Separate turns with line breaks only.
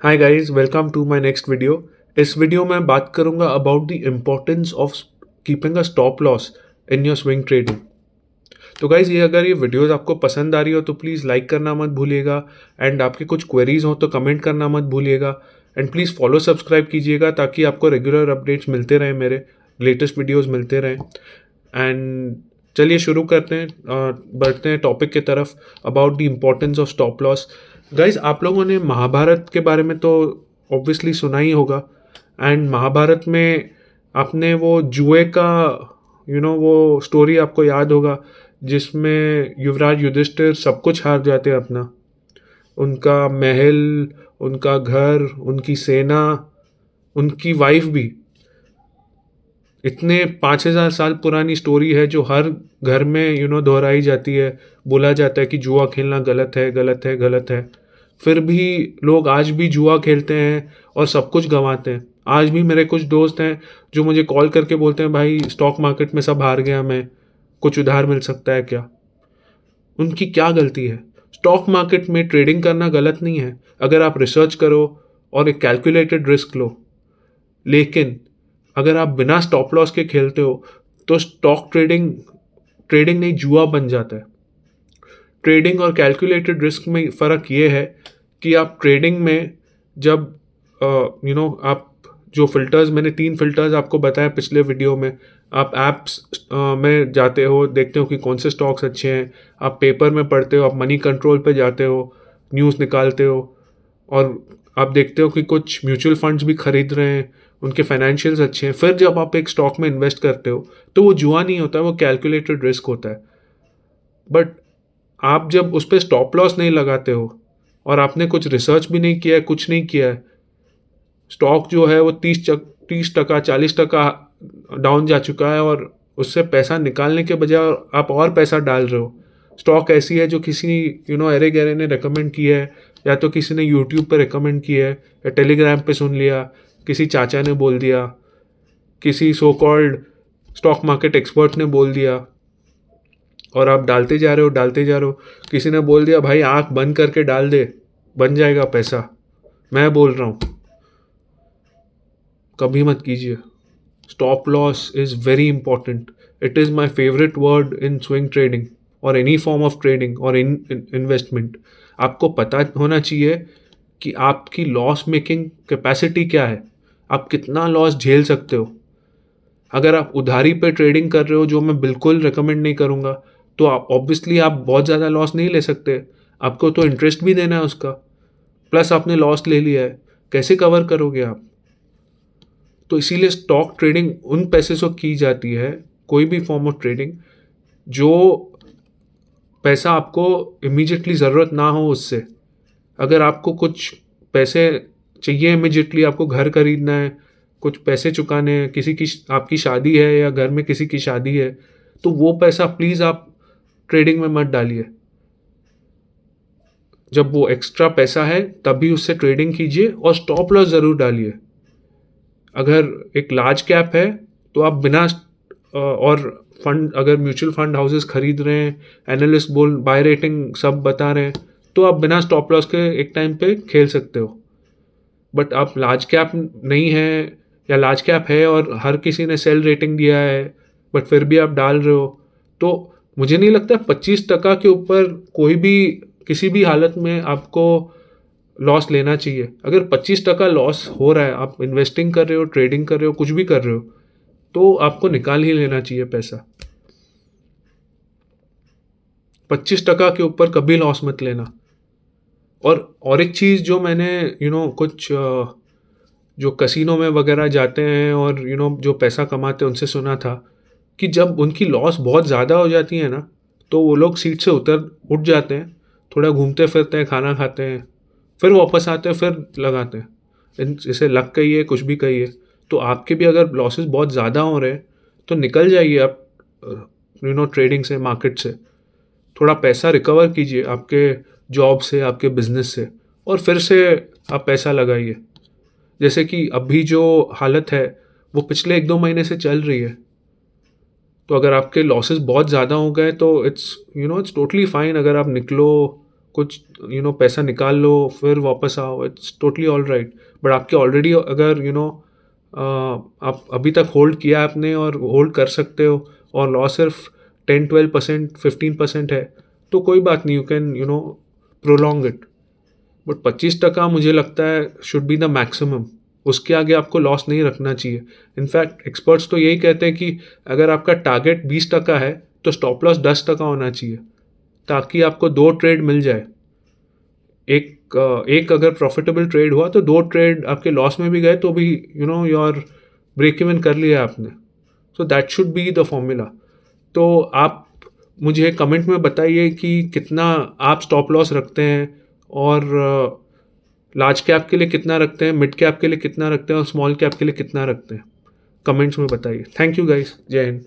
Hi guys, welcome to my next video. इस video में बात करूंगा about the importance of keeping a stop loss in your swing trading. तो guys, अगर ये वीडियोस आपको पसंद आ रही हो तो प्लीज़ लाइक करना मत भूलिएगा। एंड आपके कुछ क्वेरीज हो तो कमेंट करना मत भूलिएगा। एंड प्लीज़ फॉलो सब्सक्राइब कीजिएगा ताकि आपको रेगुलर अपडेट्स मिलते रहें, मेरे लेटेस्ट वीडियोज़ मिलते रहें। एंड चलिए शुरू करते हैं, बढ़ते हैं टॉपिक की तरफ about the importance of stop loss. Guys, आप लोगों ने महाभारत के बारे में तो ऑब्वियसली सुना ही होगा। एंड महाभारत में आपने वो जुए का वो स्टोरी आपको याद होगा, जिसमें युवराज युधिष्ठिर सब कुछ हार जाते हैं अपना, उनका महल, उनका घर, उनकी सेना, उनकी वाइफ भी। इतने 5,000 साल पुरानी स्टोरी है जो हर घर में दोहराई जाती है। बोला जाता है कि जुआ खेलना गलत है, गलत है, गलत है। फिर भी लोग आज भी जुआ खेलते हैं और सब कुछ गंवाते हैं। आज भी मेरे कुछ दोस्त हैं जो मुझे कॉल करके बोलते हैं, भाई स्टॉक मार्केट में सब हार गया मैं, कुछ उधार मिल सकता है क्या? उनकी क्या गलती है? स्टॉक मार्केट में ट्रेडिंग करना गलत नहीं है अगर आप रिसर्च करो और एक कैलकुलेटेड रिस्क लो। लेकिन अगर आप बिना स्टॉप लॉस के खेलते हो तो स्टॉक ट्रेडिंग ट्रेडिंग नहीं, जुआ बन जाता है। ट्रेडिंग और कैलकुलेटेड रिस्क में फ़र्क ये है कि आप ट्रेडिंग में जब आप जो फ़िल्टर्स, मैंने 3 फ़िल्टर्स आपको बताया पिछले वीडियो में। आप ऐप्स में जाते हो, देखते हो कि कौन से स्टॉक्स अच्छे हैं। आप पेपर में पढ़ते हो, आप मनी कंट्रोल पे जाते हो, न्यूज़ निकालते हो, और आप देखते हो कि कुछ म्यूचुअल फंड्स भी खरीद रहे हैं, उनके फाइनेंशियल्स अच्छे हैं। फिर जब आप एक स्टॉक में इन्वेस्ट करते हो तो वो जुआ नहीं होता है, वो कैलकुलेटेड रिस्क होता है। बट आप जब उस पर स्टॉप लॉस नहीं लगाते हो और आपने कुछ रिसर्च भी नहीं किया है, कुछ नहीं किया है, स्टॉक जो है वो 30%, 40% डाउन जा चुका है और उससे पैसा निकालने के बजाय आप और पैसा डाल रहे हो। स्टॉक ऐसी है जो किसी अरे गहरे ने रिकमेंड की है, या तो किसी ने यूट्यूब पे रिकमेंड की है, या टेलीग्राम पे सुन लिया, किसी चाचा ने बोल दिया, किसी so called stock market expert ने बोल दिया, और आप डालते जा रहे हो, डालते जा रहे हो। किसी ने बोल दिया, भाई आंख बंद करके डाल दे, बन जाएगा पैसा। मैं बोल रहा हूँ, कभी मत कीजिए। Stop loss is very important. It is my favourite word in swing trading और एनी फॉर्म ऑफ ट्रेडिंग और इन इन्वेस्टमेंट। आपको पता होना चाहिए कि आपकी लॉस मेकिंग कैपेसिटी क्या है, आप कितना लॉस झेल सकते हो। अगर आप उधारी पे ट्रेडिंग कर रहे हो, जो मैं बिल्कुल रिकमेंड नहीं करूँगा, तो आप ऑब्वियसली आप बहुत ज़्यादा लॉस नहीं ले सकते। आपको तो इंटरेस्ट भी देना है उसका, प्लस आपने लॉस ले लिया है, कैसे कवर करोगे आप? तो इसीलिए स्टॉक ट्रेडिंग उन पैसे से की जाती है, कोई भी फॉर्म ऑफ ट्रेडिंग, जो पैसा आपको इमीडिएटली ज़रूरत ना हो उससे। अगर आपको कुछ पैसे चाहिए इमीडिएटली, आपको घर खरीदना है, कुछ पैसे चुकाने हैं, किसी की आपकी शादी है या घर में किसी की शादी है, तो वो पैसा प्लीज़ आप ट्रेडिंग में मत डालिए। जब वो एक्स्ट्रा पैसा है तभी उससे ट्रेडिंग कीजिए, और स्टॉप लॉस ज़रूर डालिए। अगर एक लार्ज कैप है तो आप बिना और फंड, अगर म्यूचुअल फंड हाउसेस खरीद रहे हैं, एनालिस्ट बोल बाय रेटिंग सब बता रहे हैं, तो आप बिना स्टॉप लॉस के एक टाइम पे खेल सकते हो। बट आप लार्ज कैप नहीं है, या लार्ज कैप है और हर किसी ने सेल रेटिंग दिया है, बट फिर भी आप डाल रहे हो, तो मुझे नहीं लगता 25% के ऊपर कोई भी किसी भी हालत में आपको लॉस लेना चाहिए। अगर 25% लॉस हो रहा है, आप इन्वेस्टिंग कर रहे हो, ट्रेडिंग कर रहे हो, कुछ भी कर रहे हो, तो आपको निकाल ही लेना चाहिए पैसा। 25% के ऊपर कभी लॉस मत लेना। और एक चीज़ जो मैंने कुछ जो कसिनो में वगैरह जाते हैं और जो पैसा कमाते हैं उनसे सुना था कि जब उनकी लॉस बहुत ज़्यादा हो जाती है ना, तो वो लोग सीट से उठ जाते हैं, थोड़ा घूमते फिरते हैं, खाना खाते हैं, फिर वापस आते हैं, फिर लगाते हैं। इसे लक कहिए, कुछ भी कहिए। तो आपके भी अगर लॉसेस बहुत ज़्यादा हो रहे हैं तो निकल जाइए आप ट्रेडिंग से, मार्केट से। थोड़ा पैसा रिकवर कीजिए आपके जॉब से, आपके बिजनेस से, और फिर से आप पैसा लगाइए। जैसे कि अभी जो हालत है वो पिछले 1-2 महीने से चल रही है। तो अगर आपके लॉसेस बहुत ज़्यादा हो गए तो इट्स टोटली फाइन अगर आप निकलो, कुछ पैसा निकाल लो फिर वापस आओ, it's totally all right. But आपके ऑलरेडी अगर आप अभी तक होल्ड किया आपने और होल्ड कर सकते हो और लॉस सिर्फ 10-12%, 15% है, तो कोई बात नहीं, you can prolong it. But 25% मुझे लगता है शुड बी द मैक्सिमम। उसके आगे आपको लॉस नहीं रखना चाहिए। इनफैक्ट एक्सपर्ट्स तो यही कहते हैं कि अगर आपका टारगेट 20% है तो स्टॉप लॉस 10% होना चाहिए, ताकि आपको 2 ट्रेड मिल जाए। एक अगर प्रॉफिटेबल ट्रेड हुआ तो 2 ट्रेड आपके लॉस में भी गए तो भी योर ब्रेक इवन कर लिया आपने। So that should be the formula. तो आप मुझे कमेंट में बताइए कि कितना आप स्टॉप लॉस रखते हैं, और लार्ज कैप के लिए कितना रखते हैं, मिड कैप के लिए कितना रखते हैं और स्मॉल कैप के लिए कितना रखते हैं। कमेंट्स में बताइए। थैंक यू गाइस, जय हिंद।